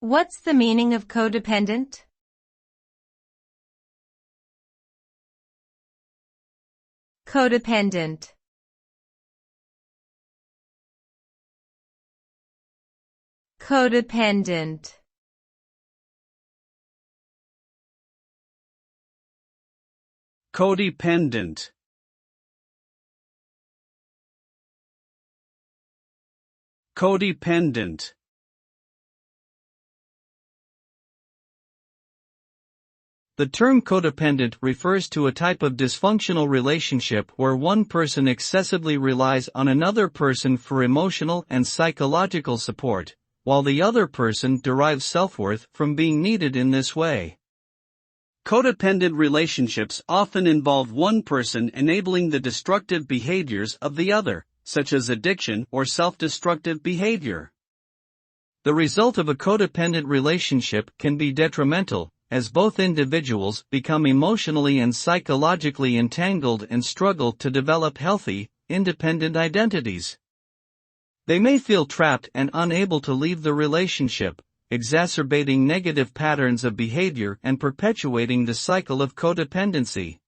What's the meaning of codependent? Codependent. Codependent. Codependent. Codependent. The term codependent refers to a type of dysfunctional relationship where one person excessively relies on another person for emotional and psychological support, while the other person derives self-worth from being needed in this way. Codependent relationships often involve one person enabling the destructive behaviors of the other, such as addiction or self-destructive behavior. The result of a codependent relationship can be detrimental, as both individuals become emotionally and psychologically entangled and struggle to develop healthy, independent identities. They may feel trapped and unable to leave the relationship, exacerbating negative patterns of behavior and perpetuating the cycle of codependency.